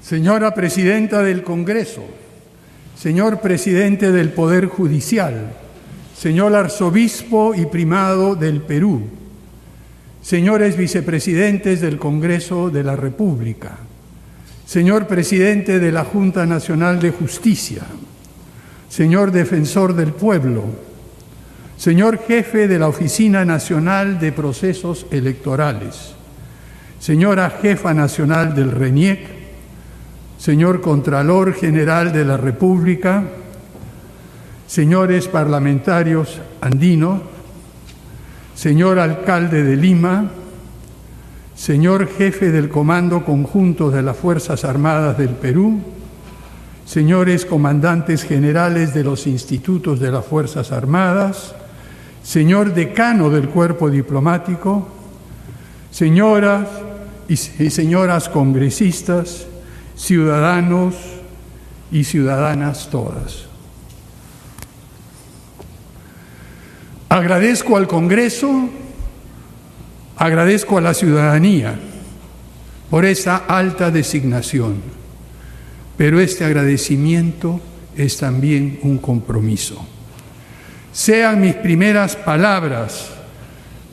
Señora Presidenta del Congreso, señor Presidente del Poder Judicial, señor Arzobispo y Primado del Perú, señores Vicepresidentes del Congreso de la República, señor Presidente de la Junta Nacional de Justicia, señor Defensor del Pueblo, señor Jefe de la Oficina Nacional de Procesos Electorales, señora Jefa Nacional del RENIEC, señor Contralor General de la República, señores parlamentarios andinos, señor Alcalde de Lima, señor Jefe del Comando Conjunto de las Fuerzas Armadas del Perú, señores Comandantes Generales de los Institutos de las Fuerzas Armadas, señor Decano del Cuerpo Diplomático, señoras y señoras congresistas, ciudadanos y ciudadanas todas. Agradezco al Congreso, agradezco a la ciudadanía por esta alta designación, pero este agradecimiento es también un compromiso. Sean mis primeras palabras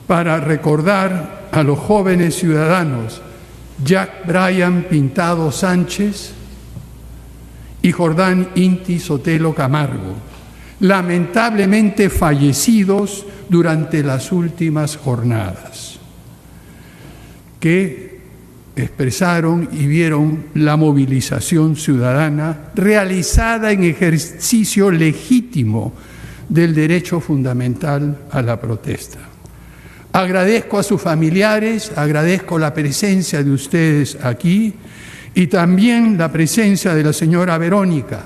para recordar a los jóvenes ciudadanos Jack Bryan Pintado Sánchez y Jordán Inti Sotelo Camargo, lamentablemente fallecidos durante las últimas jornadas, que expresaron y vieron la movilización ciudadana realizada en ejercicio legítimo del derecho fundamental a la protesta. Agradezco a sus familiares, agradezco la presencia de ustedes aquí y también la presencia de la señora Verónica,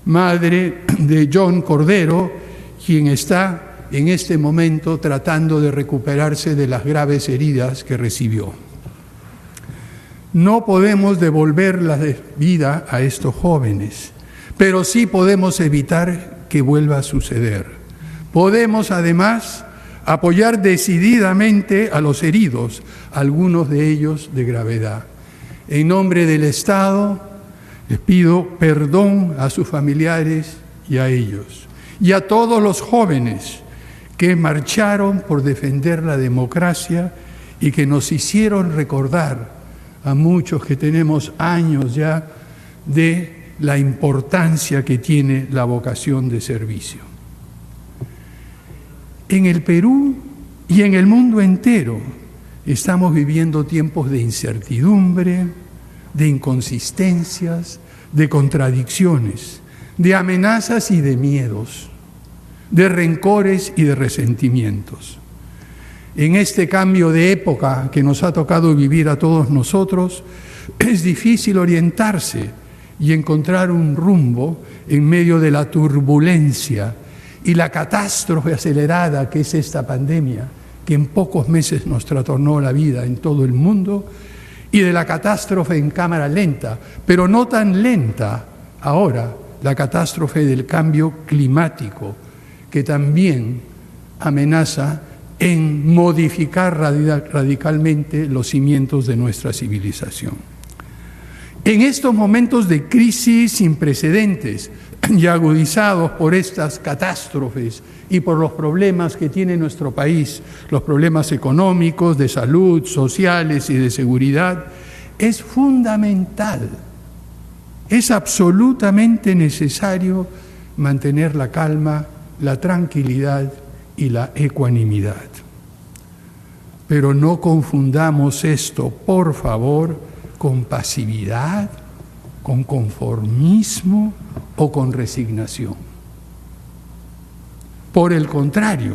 madre de John Cordero, quien está en este momento tratando de recuperarse de las graves heridas que recibió. No podemos devolver la vida a estos jóvenes, pero sí podemos evitar que vuelva a suceder. Podemos además apoyar decididamente a los heridos, algunos de ellos de gravedad. En nombre del Estado, les pido perdón a sus familiares y a ellos, y a todos los jóvenes que marcharon por defender la democracia y que nos hicieron recordar a muchos que tenemos años ya de la importancia que tiene la vocación de servicio. En el Perú y en el mundo entero estamos viviendo tiempos de incertidumbre, de inconsistencias, de contradicciones, de amenazas y de miedos, de rencores y de resentimientos. En este cambio de época que nos ha tocado vivir a todos nosotros, es difícil orientarse y encontrar un rumbo en medio de la turbulencia y la catástrofe acelerada que es esta pandemia, que en pocos meses nos trastornó la vida en todo el mundo, y de la catástrofe en cámara lenta, pero no tan lenta ahora, la catástrofe del cambio climático, que también amenaza en modificar radicalmente los cimientos de nuestra civilización. En estos momentos de crisis sin precedentes y agudizados por estas catástrofes y por los problemas que tiene nuestro país, los problemas económicos, de salud, sociales y de seguridad, es fundamental, es absolutamente necesario mantener la calma, la tranquilidad y la ecuanimidad. Pero no confundamos esto, por favor, con pasividad, con conformismo o con resignación. Por el contrario,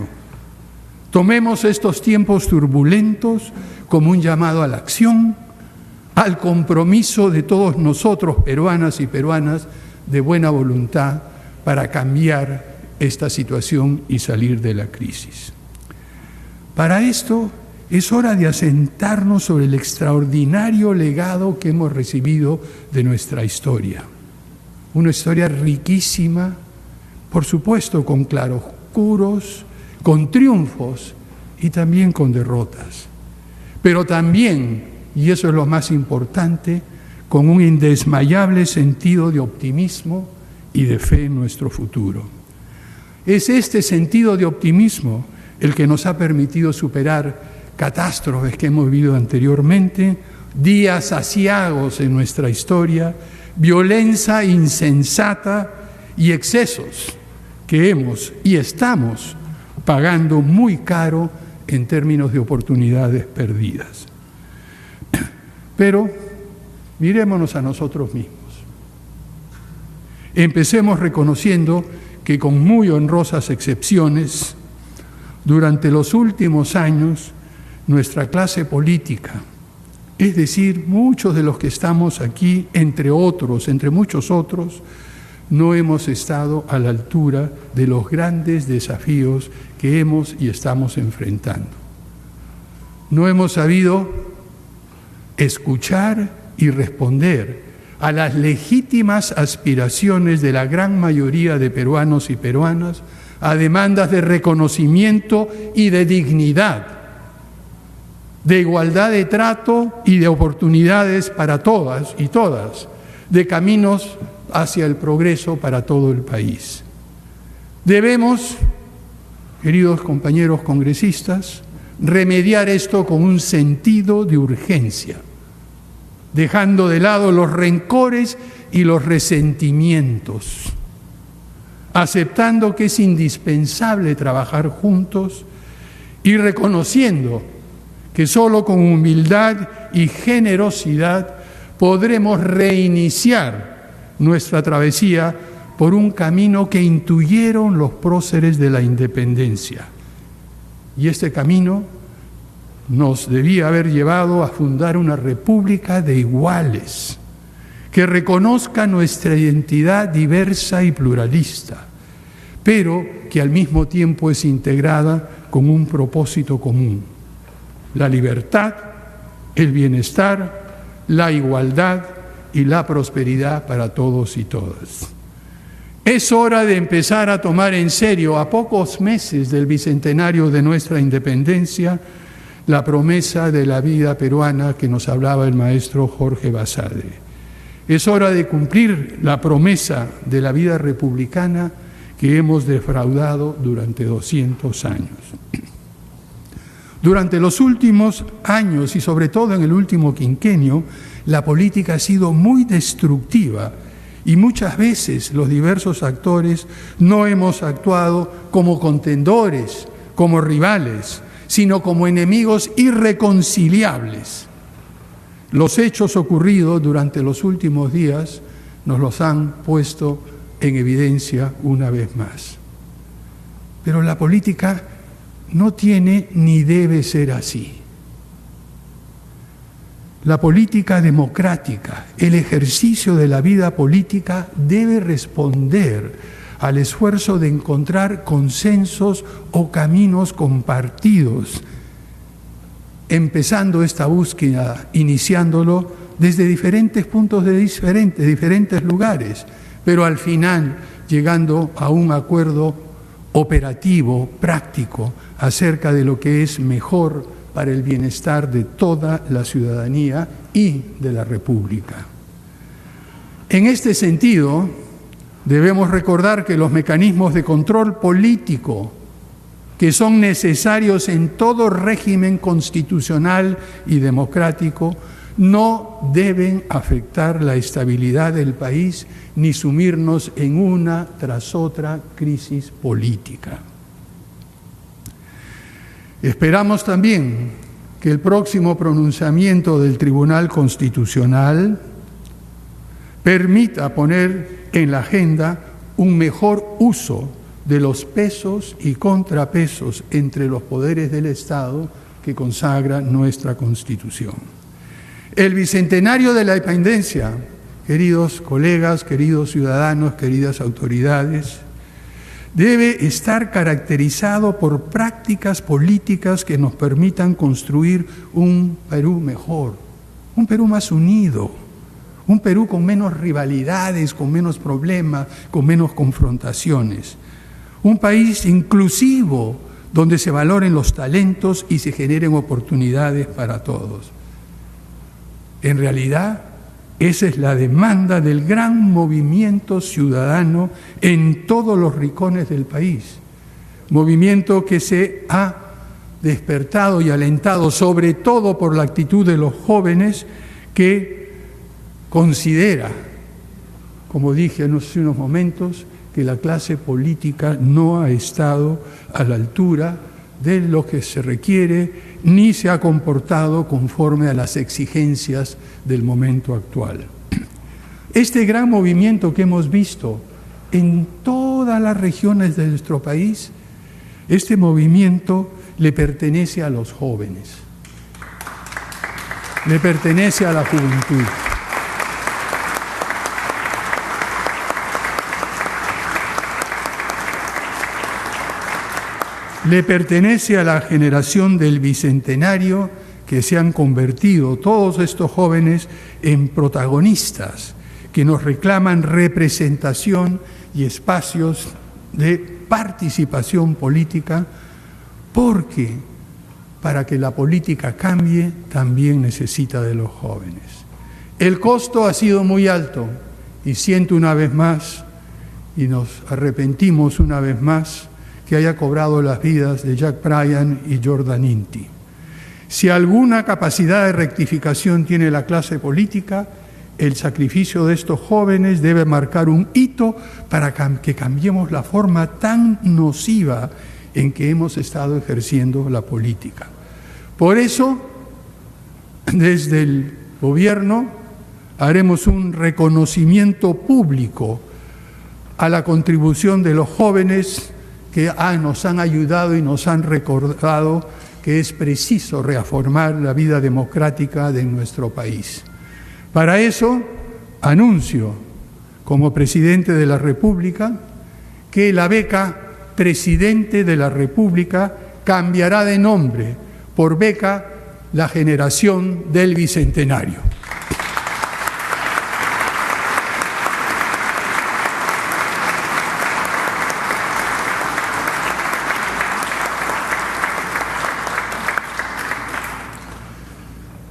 tomemos estos tiempos turbulentos como un llamado a la acción, al compromiso de todos nosotros, peruanas y peruanas, de buena voluntad para cambiar esta situación y salir de la crisis. Para esto es hora de asentarnos sobre el extraordinario legado que hemos recibido de nuestra historia. Una historia riquísima, por supuesto con claroscuros, con triunfos y también con derrotas. Pero también, y eso es lo más importante, con un indesmayable sentido de optimismo y de fe en nuestro futuro. Es este sentido de optimismo el que nos ha permitido superar catástrofes que hemos vivido anteriormente, días aciagos en nuestra historia, violencia insensata y excesos que hemos y estamos pagando muy caro en términos de oportunidades perdidas. Pero mirémonos a nosotros mismos. Empecemos reconociendo que, con muy honrosas excepciones, durante los últimos años, nuestra clase política, es decir, muchos de los que estamos aquí, entre muchos otros, no hemos estado a la altura de los grandes desafíos que hemos y estamos enfrentando. No hemos sabido escuchar y responder a las legítimas aspiraciones de la gran mayoría de peruanos y peruanas, a demandas de reconocimiento y de dignidad, de igualdad de trato y de oportunidades para todas y todas, de caminos hacia el progreso para todo el país. Debemos, queridos compañeros congresistas, remediar esto con un sentido de urgencia, dejando de lado los rencores y los resentimientos, aceptando que es indispensable trabajar juntos y reconociendo que solo con humildad y generosidad podremos reiniciar nuestra travesía por un camino que intuyeron los próceres de la independencia. Y este camino nos debía haber llevado a fundar una república de iguales, que reconozca nuestra identidad diversa y pluralista, pero que al mismo tiempo es integrada con un propósito común: la libertad, el bienestar, la igualdad y la prosperidad para todos y todas. Es hora de empezar a tomar en serio, a pocos meses del bicentenario de nuestra independencia, la promesa de la vida peruana que nos hablaba el maestro Jorge Basadre. Es hora de cumplir la promesa de la vida republicana que hemos defraudado durante 200 años. Durante los últimos años y sobre todo en el último quinquenio, la política ha sido muy destructiva y muchas veces los diversos actores no hemos actuado como contendores, como rivales, sino como enemigos irreconciliables. Los hechos ocurridos durante los últimos días nos los han puesto en evidencia una vez más. Pero la política no tiene ni debe ser así. La política democrática, el ejercicio de la vida política debe responder al esfuerzo de encontrar consensos o caminos compartidos, empezando esta búsqueda, iniciándolo desde diferentes puntos de diferentes lugares, pero al final llegando a un acuerdo operativo, práctico, acerca de lo que es mejor para el bienestar de toda la ciudadanía y de la República. En este sentido, debemos recordar que los mecanismos de control político que son necesarios en todo régimen constitucional y democrático no deben afectar la estabilidad del país ni sumirnos en una tras otra crisis política. Esperamos también que el próximo pronunciamiento del Tribunal Constitucional permita poner en la agenda un mejor uso de los pesos y contrapesos entre los poderes del Estado que consagra nuestra Constitución. El bicentenario de la independencia, queridos colegas, queridos ciudadanos, queridas autoridades, debe estar caracterizado por prácticas políticas que nos permitan construir un Perú mejor, un Perú más unido, un Perú con menos rivalidades, con menos problemas, con menos confrontaciones. Un país inclusivo, donde se valoren los talentos y se generen oportunidades para todos. En realidad, Esa es la demanda del gran movimiento ciudadano en todos los rincones del país. Movimiento que se ha despertado y alentado sobre todo por la actitud de los jóvenes que considera, como dije hace unos momentos, que la clase política no ha estado a la altura de lo que se requiere ni se ha comportado conforme a las exigencias del momento actual. Este gran movimiento que hemos visto en todas las regiones de nuestro país, este movimiento le pertenece a los jóvenes, le pertenece a la juventud. Le pertenece a la generación del Bicentenario que se han convertido todos estos jóvenes en protagonistas que nos reclaman representación y espacios de participación política, porque para que la política cambie también necesita de los jóvenes. El costo ha sido muy alto y siento una vez más, y nos arrepentimos una vez más, que haya cobrado las vidas de Jack Bryan y Jordan Inti. Si alguna capacidad de rectificación tiene la clase política, el sacrificio de estos jóvenes debe marcar un hito para que cambiemos la forma tan nociva en que hemos estado ejerciendo la política. Por eso, desde el gobierno, haremos un reconocimiento público a la contribución de los jóvenes que nos han ayudado y nos han recordado que es preciso reafirmar la vida democrática de nuestro país. Para eso, anuncio como presidente de la República que la beca Presidente de la República cambiará de nombre por beca La Generación del Bicentenario.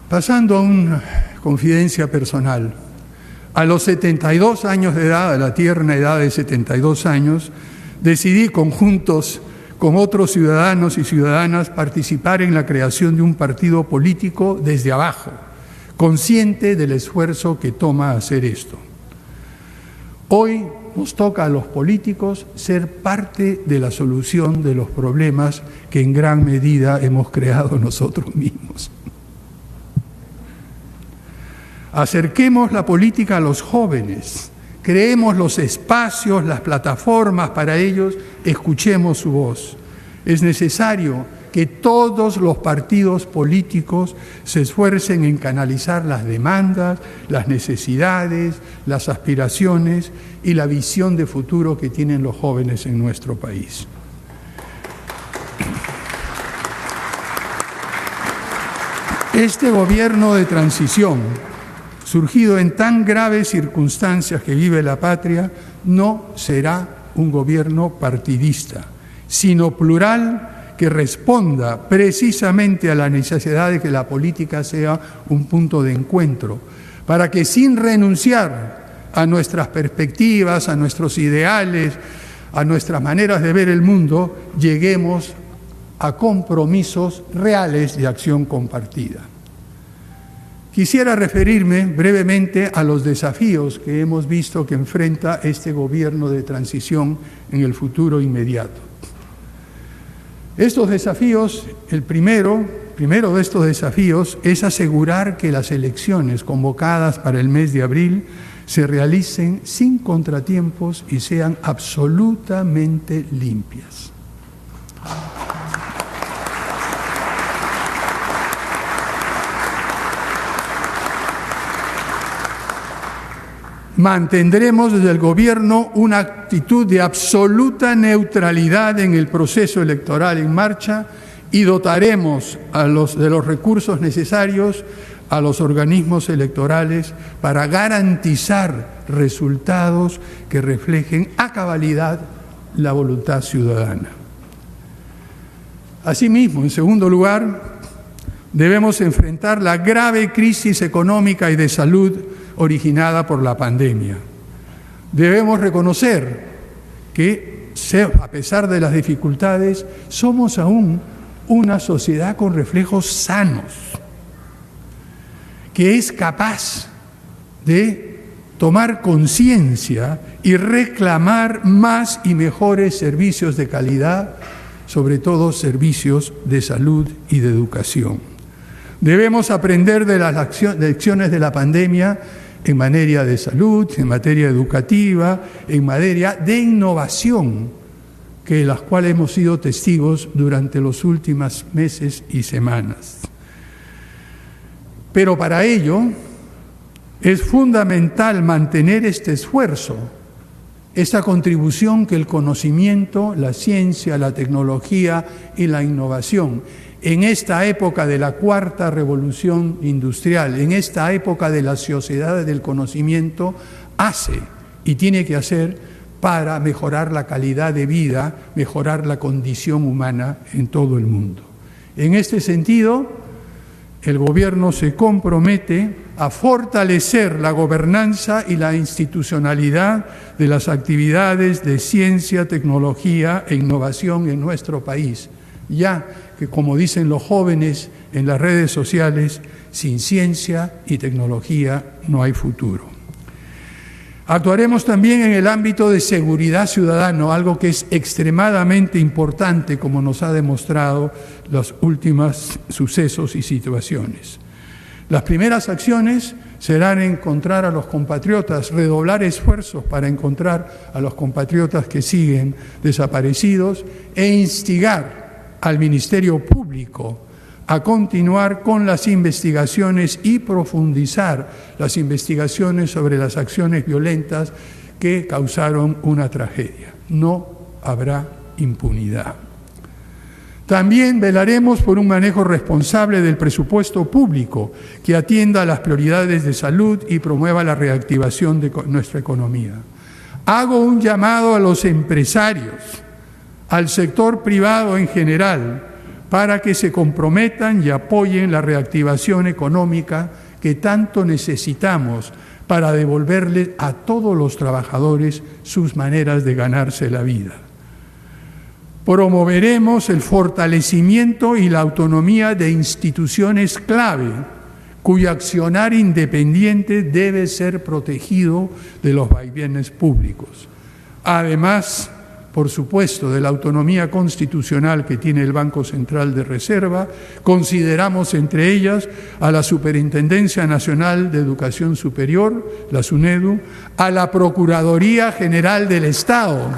Pasando a una confidencia personal, a los 72 años de edad, a la tierna edad de 72 años, decidí conjuntos con otros ciudadanos y ciudadanas participar en la creación de un partido político desde abajo, consciente del esfuerzo que toma hacer esto. Hoy nos toca a los políticos ser parte de la solución de los problemas que en gran medida hemos creado nosotros mismos. Acerquemos la política a los jóvenes, creemos los espacios, las plataformas para ellos, escuchemos su voz. Es necesario que todos los partidos políticos se esfuercen en canalizar las demandas, las necesidades, las aspiraciones y la visión de futuro que tienen los jóvenes en nuestro país. Este gobierno de transición, surgido en tan graves circunstancias que vive la patria, no será un gobierno partidista, sino plural, que responda precisamente a la necesidad de que la política sea un punto de encuentro, para que sin renunciar a nuestras perspectivas, a nuestros ideales, a nuestras maneras de ver el mundo, lleguemos a compromisos reales de acción compartida. Quisiera referirme brevemente a los desafíos que hemos visto que enfrenta este gobierno de transición en el futuro inmediato. Estos desafíos, el primero de estos desafíos es asegurar que las elecciones convocadas para el mes de abril se realicen sin contratiempos y sean absolutamente limpias. Mantendremos desde el Gobierno una actitud de absoluta neutralidad en el proceso electoral en marcha y dotaremos de los recursos necesarios a los organismos electorales para garantizar resultados que reflejen a cabalidad la voluntad ciudadana. Asimismo, en segundo lugar, Debemos enfrentar la grave crisis económica y de salud originada por la pandemia. Debemos reconocer que, a pesar de las dificultades, somos aún una sociedad con reflejos sanos, que es capaz de tomar conciencia y reclamar más y mejores servicios de calidad, sobre todo servicios de salud y de educación. Debemos aprender de las lecciones de la pandemia en materia de salud, en materia educativa, en materia de innovación, que las cuales hemos sido testigos durante los últimos meses y semanas. Pero para ello es fundamental mantener este esfuerzo, esta contribución que el conocimiento, la ciencia, la tecnología y la innovación, en esta época de la cuarta revolución industrial, en esta época de las sociedades del conocimiento, hace y tiene que hacer para mejorar la calidad de vida, mejorar la condición humana en todo el mundo. En este sentido, el Gobierno se compromete a fortalecer la gobernanza y la institucionalidad de las actividades de ciencia, tecnología e innovación en nuestro país, ya que, como dicen los jóvenes en las redes sociales, sin ciencia y tecnología no hay futuro. Actuaremos también en el ámbito de seguridad ciudadana, algo que es extremadamente importante, como nos ha demostrado los últimos sucesos y situaciones. Las primeras acciones serán encontrar a los compatriotas, redoblar esfuerzos para encontrar a los compatriotas que siguen desaparecidos e instigar al Ministerio Público a continuar con las investigaciones y profundizar las investigaciones sobre las acciones violentas que causaron una tragedia. No habrá impunidad. También velaremos por un manejo responsable del presupuesto público que atienda a las prioridades de salud y promueva la reactivación de nuestra economía. Hago un llamado a los empresarios, al sector privado en general, para que se comprometan y apoyen la reactivación económica que tanto necesitamos para devolverle a todos los trabajadores sus maneras de ganarse la vida. Promoveremos el fortalecimiento y la autonomía de instituciones clave, cuyo accionar independiente debe ser protegido de los vaivenes públicos. Además, por supuesto, de la autonomía constitucional que tiene el Banco Central de Reserva, consideramos entre ellas a la Superintendencia Nacional de Educación Superior, la SUNEDU, a la Procuraduría General del Estado,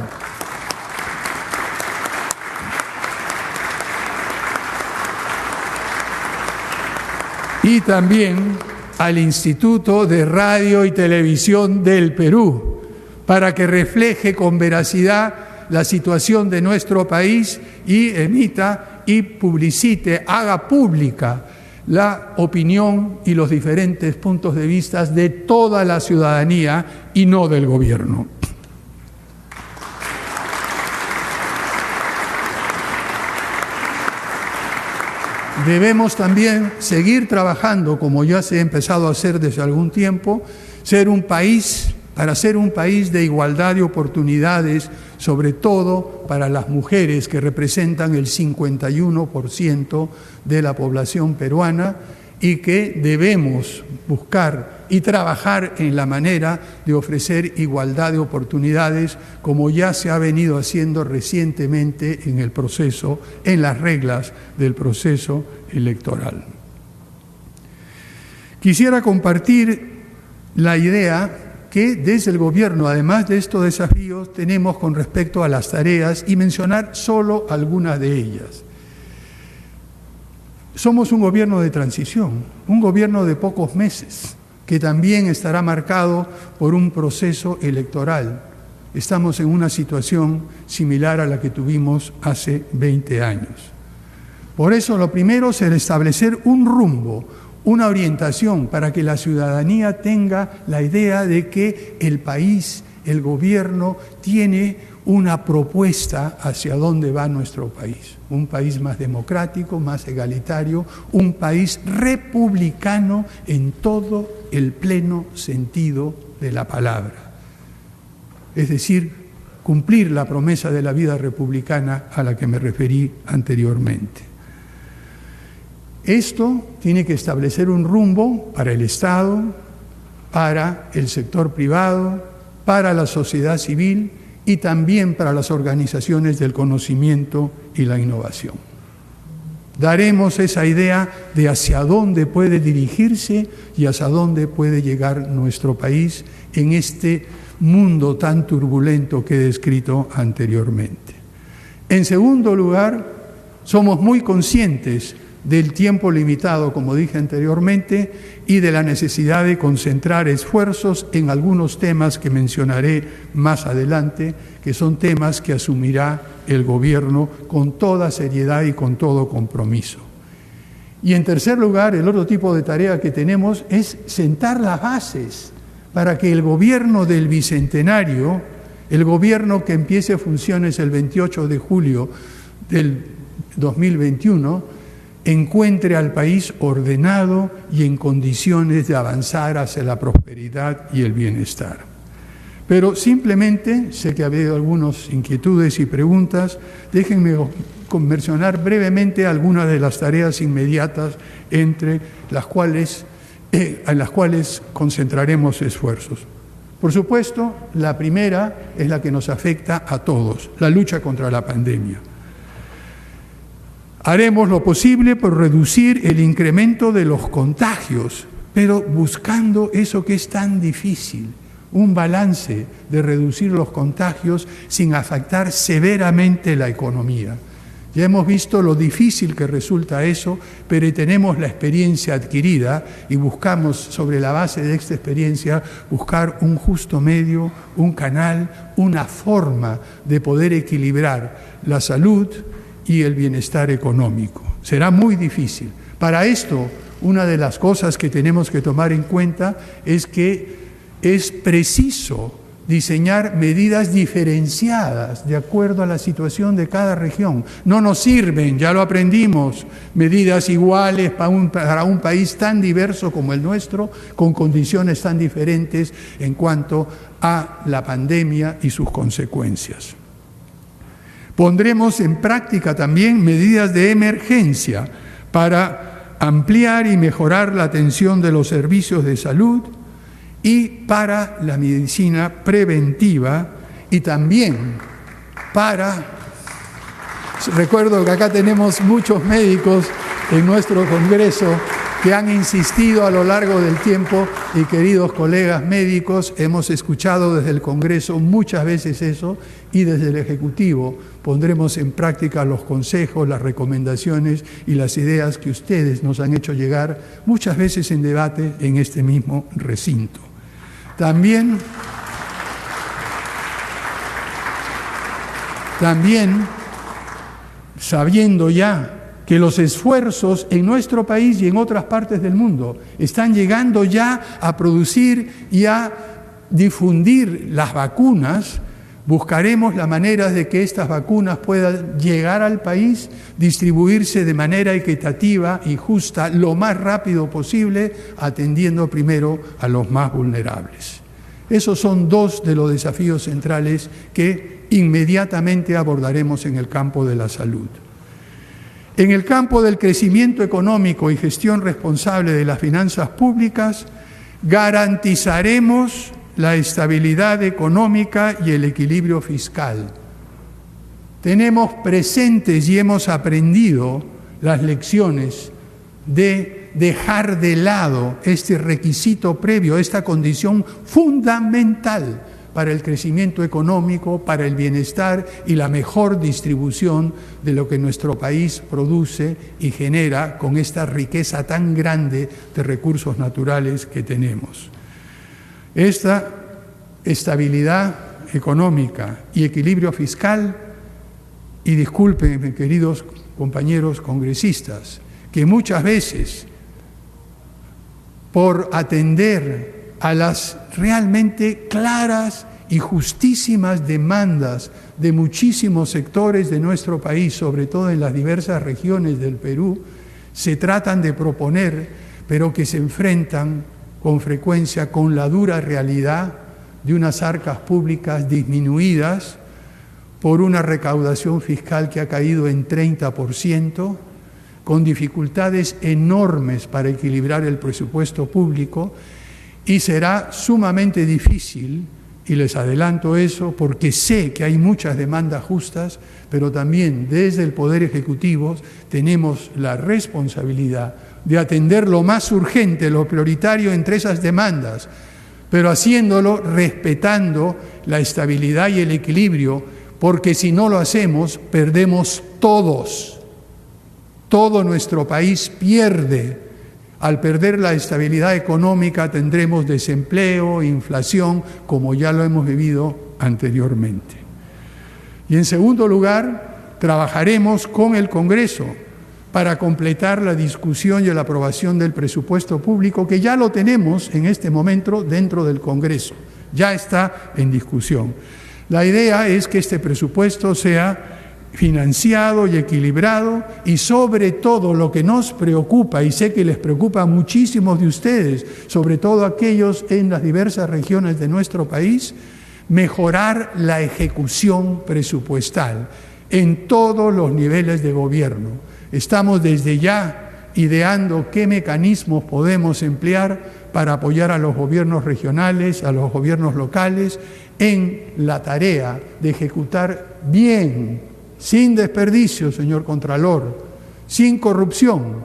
y también al Instituto de Radio y Televisión del Perú, para que refleje con veracidad la situación de nuestro país y emita y publicite, haga pública la opinión y los diferentes puntos de vista de toda la ciudadanía y no del gobierno. Debemos también seguir trabajando, como ya se ha empezado a hacer desde algún tiempo, para ser un país de igualdad de oportunidades, sobre todo para las mujeres, que representan el 51% de la población peruana, y que debemos buscar y trabajar en la manera de ofrecer igualdad de oportunidades, como ya se ha venido haciendo recientemente en el proceso, en las reglas del proceso electoral. Quisiera compartir la idea que desde el gobierno, además de estos desafíos, tenemos con respecto a las tareas y mencionar solo algunas de ellas. Somos un gobierno de transición, un gobierno de pocos meses, que también estará marcado por un proceso electoral. Estamos en una situación similar a la que tuvimos hace 20 años. Por eso, lo primero será establecer un rumbo, una orientación para que la ciudadanía tenga la idea de que el país, el gobierno, tiene una propuesta hacia dónde va nuestro país. Un país más democrático, más egalitario, un país republicano en todo el pleno sentido de la palabra. Es decir, cumplir la promesa de la vida republicana a la que me referí anteriormente. Esto tiene que establecer un rumbo para el Estado, para el sector privado, para la sociedad civil y también para las organizaciones del conocimiento y la innovación. Daremos esa idea de hacia dónde puede dirigirse y hacia dónde puede llegar nuestro país en este mundo tan turbulento que he descrito anteriormente. En segundo lugar, somos muy conscientes del tiempo limitado, como dije anteriormente, y de la necesidad de concentrar esfuerzos en algunos temas que mencionaré más adelante, que son temas que asumirá el gobierno con toda seriedad y con todo compromiso. Y en tercer lugar, el otro tipo de tarea que tenemos es sentar las bases para que el gobierno del Bicentenario, el gobierno que empiece funciones el 28 de julio del 2021, encuentre al país ordenado y en condiciones de avanzar hacia la prosperidad y el bienestar. Pero simplemente, sé que ha habido algunas inquietudes y preguntas, déjenme mencionar brevemente algunas de las tareas inmediatas en las cuales concentraremos esfuerzos. Por supuesto, la primera es la que nos afecta a todos, la lucha contra la pandemia. Haremos lo posible por reducir el incremento de los contagios, pero buscando eso que es tan difícil, un balance de reducir los contagios sin afectar severamente la economía. Ya hemos visto lo difícil que resulta eso, pero tenemos la experiencia adquirida y buscamos, sobre la base de esta experiencia, buscar un justo medio, un canal, una forma de poder equilibrar la salud y el bienestar económico. Será muy difícil. Para esto, una de las cosas que tenemos que tomar en cuenta es que es preciso diseñar medidas diferenciadas de acuerdo a la situación de cada región. No nos sirven, ya lo aprendimos, medidas iguales para un país tan diverso como el nuestro, con condiciones tan diferentes en cuanto a la pandemia y sus consecuencias. Pondremos en práctica también medidas de emergencia para ampliar y mejorar la atención de los servicios de salud y para la medicina preventiva y también recuerdo que acá tenemos muchos médicos en nuestro Congreso que han insistido a lo largo del tiempo y queridos colegas médicos, hemos escuchado desde el Congreso muchas veces eso y desde el Ejecutivo pondremos en práctica los consejos, las recomendaciones y las ideas que ustedes nos han hecho llegar muchas veces en debate en este mismo recinto. También sabiendo ya que los esfuerzos en nuestro país y en otras partes del mundo están llegando ya a producir y a difundir las vacunas, buscaremos la manera de que estas vacunas puedan llegar al país, distribuirse de manera equitativa y justa lo más rápido posible, atendiendo primero a los más vulnerables. Esos son dos de los desafíos centrales que inmediatamente abordaremos en el campo de la salud. En el campo del crecimiento económico y gestión responsable de las finanzas públicas, garantizaremos la estabilidad económica y el equilibrio fiscal. Tenemos presentes y hemos aprendido las lecciones de dejar de lado este requisito previo, esta condición fundamental para el crecimiento económico, para el bienestar y la mejor distribución de lo que nuestro país produce y genera con esta riqueza tan grande de recursos naturales que tenemos. Esta estabilidad económica y equilibrio fiscal, y disculpen, queridos compañeros congresistas, que muchas veces, por atender a las realmente claras y justísimas demandas de muchísimos sectores de nuestro país, sobre todo en las diversas regiones del Perú, se tratan de proponer, pero que se enfrentan con frecuencia con la dura realidad de unas arcas públicas disminuidas por una recaudación fiscal que ha caído en 30%, con dificultades enormes para equilibrar el presupuesto público, y será sumamente difícil, y les adelanto eso, porque sé que hay muchas demandas justas, pero también desde el Poder Ejecutivo tenemos la responsabilidad de atender lo más urgente, lo prioritario entre esas demandas, pero haciéndolo respetando la estabilidad y el equilibrio, porque si no lo hacemos, perdemos todos. Todo nuestro país pierde. Al perder la estabilidad económica tendremos desempleo, inflación, como ya lo hemos vivido anteriormente. Y en segundo lugar, trabajaremos con el Congreso para completar la discusión y la aprobación del presupuesto público, que ya lo tenemos en este momento dentro del Congreso, ya está en discusión. La idea es que este presupuesto sea financiado y equilibrado, y sobre todo lo que nos preocupa, y sé que les preocupa a muchísimos de ustedes, sobre todo aquellos en las diversas regiones de nuestro país, mejorar la ejecución presupuestal en todos los niveles de gobierno. Estamos desde ya ideando qué mecanismos podemos emplear para apoyar a los gobiernos regionales, a los gobiernos locales, en la tarea de ejecutar bien, sin desperdicio, señor Contralor, sin corrupción,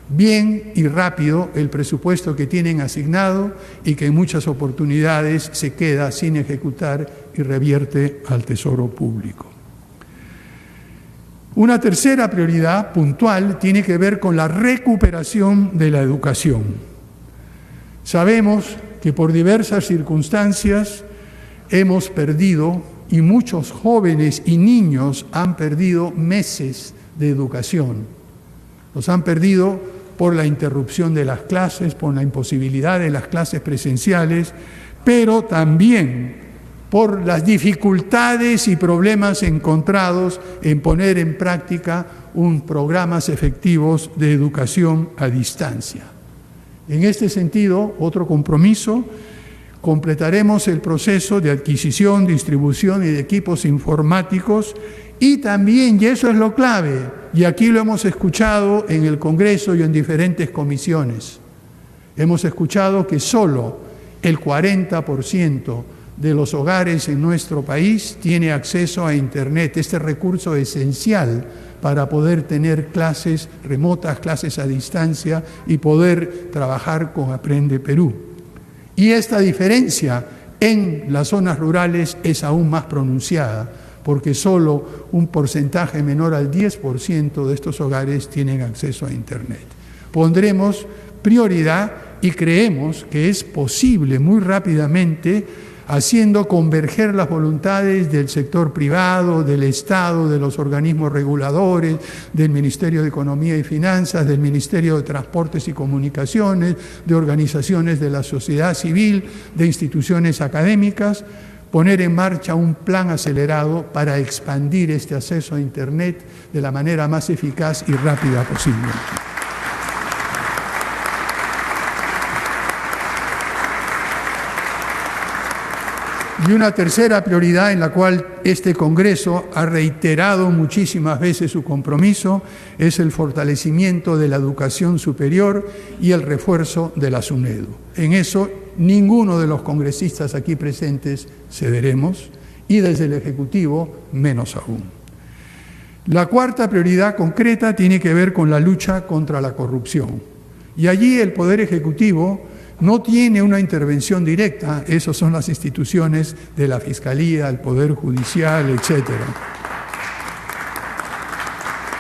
bien y rápido el presupuesto que tienen asignado y que en muchas oportunidades se queda sin ejecutar y revierte al Tesoro Público. Una tercera prioridad puntual tiene que ver con la recuperación de la educación. Sabemos que por diversas circunstancias hemos perdido, y muchos jóvenes y niños han perdido meses de educación. Los han perdido por la interrupción de las clases, por la imposibilidad de las clases presenciales, pero también por las dificultades y problemas encontrados en poner en práctica programas efectivos de educación a distancia. En este sentido, otro compromiso: completaremos el proceso de adquisición, distribución y de equipos informáticos, y también, y eso es lo clave, y aquí lo hemos escuchado en el Congreso y en diferentes comisiones, hemos escuchado que solo el 40% de los hogares en nuestro país tiene acceso a Internet, este recurso esencial para poder tener clases remotas, clases a distancia y poder trabajar con Aprende Perú. Y esta diferencia en las zonas rurales es aún más pronunciada, porque solo un porcentaje menor al 10% de estos hogares tienen acceso a Internet. Pondremos prioridad y creemos que es posible muy rápidamente, haciendo converger las voluntades del sector privado, del Estado, de los organismos reguladores, del Ministerio de Economía y Finanzas, del Ministerio de Transportes y Comunicaciones, de organizaciones de la sociedad civil, de instituciones académicas, poner en marcha un plan acelerado para expandir este acceso a Internet de la manera más eficaz y rápida posible. Y una tercera prioridad en la cual este Congreso ha reiterado muchísimas veces su compromiso es el fortalecimiento de la educación superior y el refuerzo de la SUNEDU. En eso ninguno de los congresistas aquí presentes cederemos, y desde el Ejecutivo menos aún. La cuarta prioridad concreta tiene que ver con la lucha contra la corrupción. Y allí el Poder Ejecutivo no tiene una intervención directa, esas son las instituciones de la Fiscalía, el Poder Judicial, etc.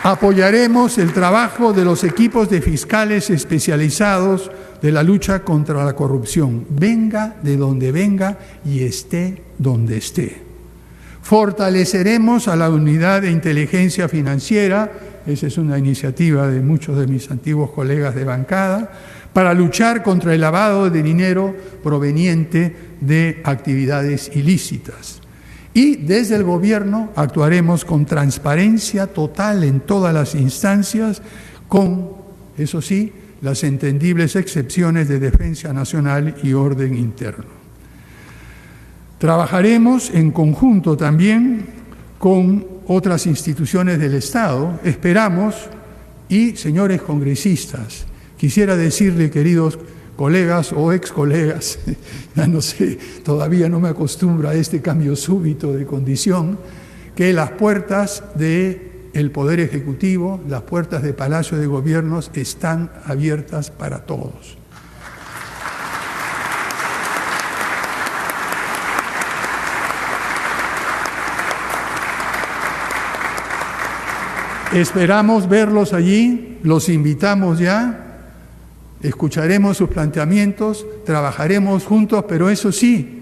Apoyaremos el trabajo de los equipos de fiscales especializados de la lucha contra la corrupción, venga de donde venga y esté donde esté. Fortaleceremos a la unidad de inteligencia financiera, esa es una iniciativa de muchos de mis antiguos colegas de bancada, para luchar contra el lavado de dinero proveniente de actividades ilícitas. Y desde el gobierno actuaremos con transparencia total en todas las instancias, con, eso sí, las entendibles excepciones de defensa nacional y orden interno. Trabajaremos en conjunto también con otras instituciones del Estado, esperamos, y señores congresistas, quisiera decirle, queridos colegas o ex colegas, ya no sé, todavía no me acostumbro a este cambio súbito de condición, que las puertas del Poder Ejecutivo, las puertas de Palacio de Gobiernos están abiertas para todos. Esperamos verlos allí, los invitamos ya. Escucharemos sus planteamientos, trabajaremos juntos, pero eso sí,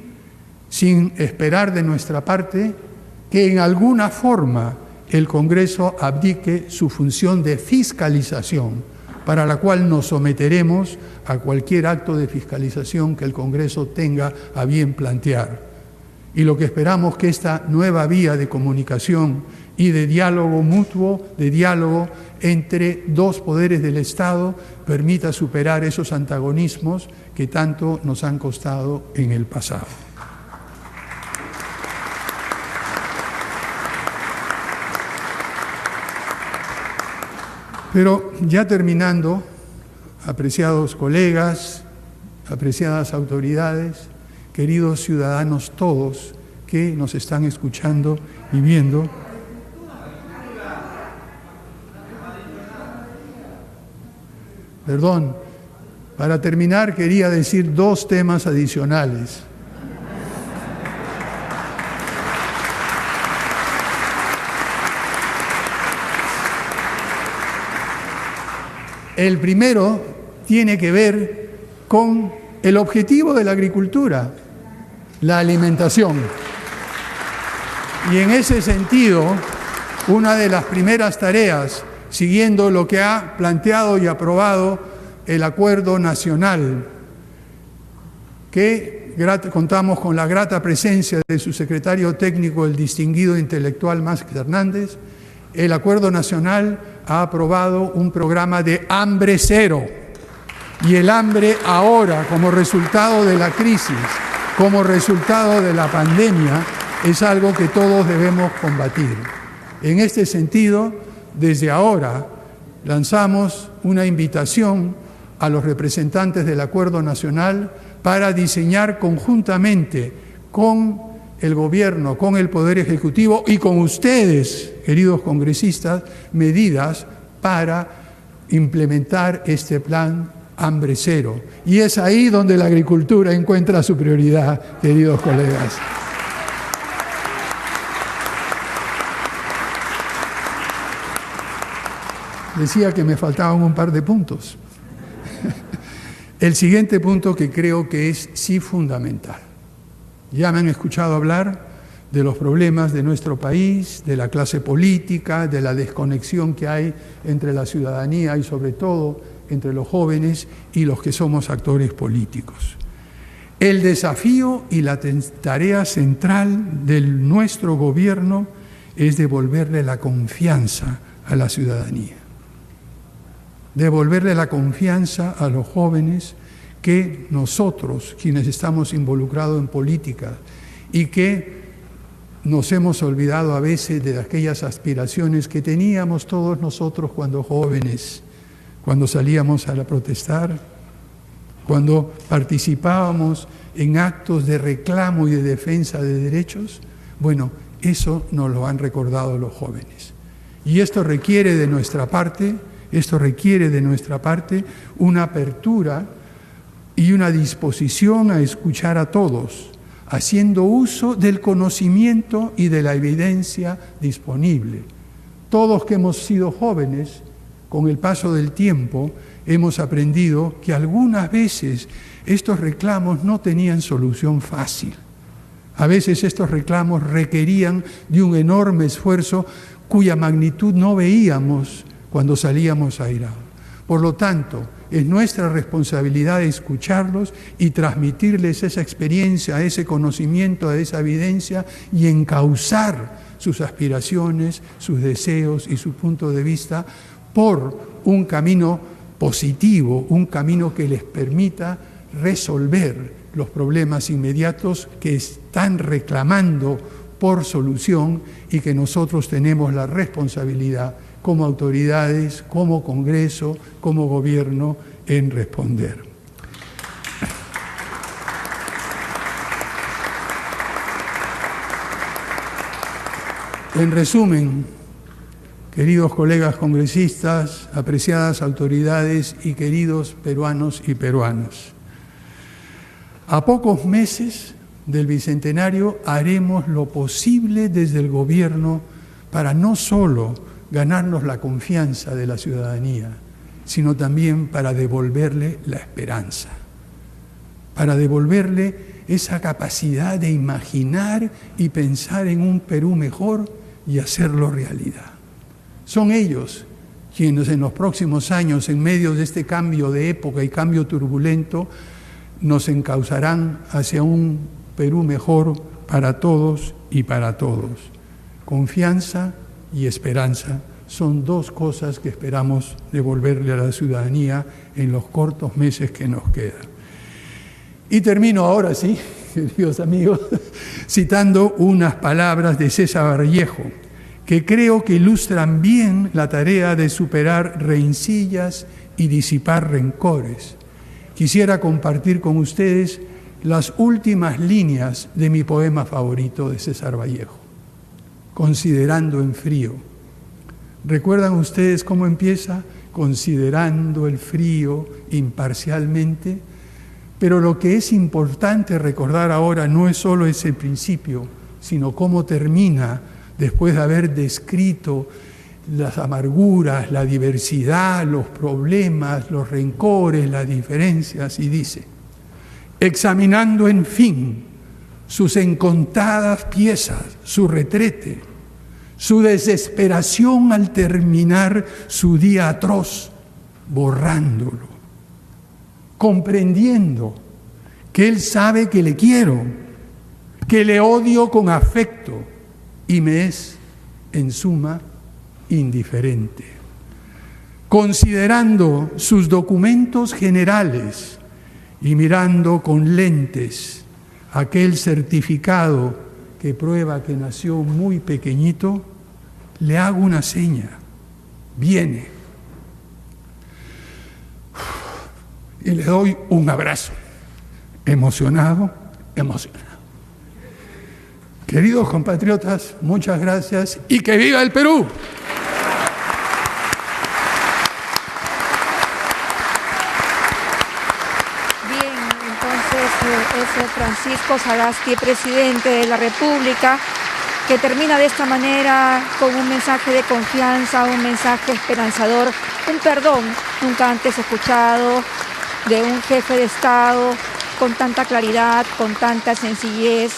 sin esperar de nuestra parte que en alguna forma el Congreso abdique su función de fiscalización, para la cual nos someteremos a cualquier acto de fiscalización que el Congreso tenga a bien plantear. Y lo que esperamos que esta nueva vía de comunicación y de diálogo mutuo, de diálogo entre dos poderes del Estado, permita superar esos antagonismos que tanto nos han costado en el pasado. Pero ya terminando, apreciados colegas, apreciadas autoridades, queridos ciudadanos todos que nos están escuchando y viendo, perdón, para terminar quería decir dos temas adicionales. El primero tiene que ver con el objetivo de la agricultura, la alimentación. Y en ese sentido, una de las primeras tareas, siguiendo lo que ha planteado y aprobado el Acuerdo Nacional, que contamos con la grata presencia de su secretario técnico, el distinguido intelectual Másquez Hernández, el Acuerdo Nacional ha aprobado un programa de hambre cero. Y el hambre ahora, como resultado de la crisis, como resultado de la pandemia, es algo que todos debemos combatir. En este sentido, desde ahora lanzamos una invitación a los representantes del Acuerdo Nacional para diseñar conjuntamente con el Gobierno, con el Poder Ejecutivo y con ustedes, queridos congresistas, medidas para implementar este plan hambre cero. Y es ahí donde la agricultura encuentra su prioridad, queridos colegas. Decía que me faltaban un par de puntos. El siguiente punto que creo que es sí fundamental. Ya me han escuchado hablar de los problemas de nuestro país, de la clase política, de la desconexión que hay entre la ciudadanía y sobre todo entre los jóvenes y los que somos actores políticos. El desafío y la tarea central de nuestro gobierno es devolverle la confianza a la ciudadanía. Devolverle la confianza a los jóvenes que nosotros, quienes estamos involucrados en política y que nos hemos olvidado a veces de aquellas aspiraciones que teníamos todos nosotros cuando jóvenes, cuando salíamos a protestar, cuando participábamos en actos de reclamo y de defensa de derechos. Bueno, eso nos lo han recordado los jóvenes. Y esto requiere de nuestra parte una apertura y una disposición a escuchar a todos, haciendo uso del conocimiento y de la evidencia disponible. Todos que hemos sido jóvenes, con el paso del tiempo, hemos aprendido que algunas veces estos reclamos no tenían solución fácil. A veces estos reclamos requerían de un enorme esfuerzo cuya magnitud no veíamos cuando salíamos airados. Por lo tanto, es nuestra responsabilidad escucharlos y transmitirles esa experiencia, ese conocimiento, esa evidencia y encauzar sus aspiraciones, sus deseos y su punto de vista por un camino positivo, un camino que les permita resolver los problemas inmediatos que están reclamando por solución y que nosotros tenemos la responsabilidad como autoridades, como Congreso, como Gobierno, en responder. En resumen, queridos colegas congresistas, apreciadas autoridades y queridos peruanos y peruanas, a pocos meses del Bicentenario haremos lo posible desde el Gobierno para no solo ganarnos la confianza de la ciudadanía, sino también para devolverle la esperanza, para devolverle esa capacidad de imaginar y pensar en un Perú mejor y hacerlo realidad. Son ellos quienes en los próximos años, en medio de este cambio de época y cambio turbulento, nos encauzarán hacia un Perú mejor para todos y para todos. Confianza y esperanza son dos cosas que esperamos devolverle a la ciudadanía en los cortos meses que nos quedan. Y termino ahora, sí, queridos amigos, citando unas palabras de César Vallejo, que creo que ilustran bien la tarea de superar rencillas y disipar rencores. Quisiera compartir con ustedes las últimas líneas de mi poema favorito de César Vallejo, Considerando en frío. ¿Recuerdan ustedes cómo empieza? Considerando el frío imparcialmente. Pero lo que es importante recordar ahora no es solo ese principio, sino cómo termina después de haber descrito las amarguras, la diversidad, los problemas, los rencores, las diferencias, y dice: examinando en fin sus incontadas piezas, su retrete, su desesperación al terminar su día atroz, borrándolo, comprendiendo que él sabe que le quiero, que le odio con afecto y me es, en suma, indiferente. Considerando sus documentos generales y mirando con lentes aquel certificado que prueba que nació muy pequeñito, le hago una seña: viene. Y le doy un abrazo, emocionado. Queridos compatriotas, muchas gracias y ¡que viva el Perú! Bien, entonces es Francisco Sagasti, presidente de la República, que termina de esta manera con un mensaje de confianza, un mensaje esperanzador, un perdón nunca antes escuchado de un jefe de Estado con tanta claridad, con tanta sencillez,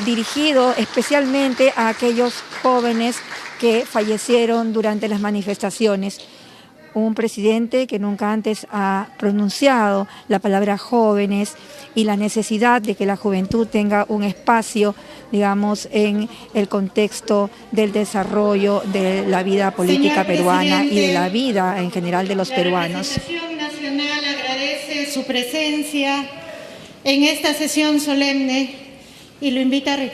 dirigido especialmente a aquellos jóvenes que fallecieron durante las manifestaciones. Un presidente que nunca antes ha pronunciado la palabra jóvenes y la necesidad de que la juventud tenga un espacio, digamos, en el contexto del desarrollo de la vida política peruana y de la vida en general de los peruanos. La Representación Nacional agradece su presencia en esta sesión solemne y lo invita a retirar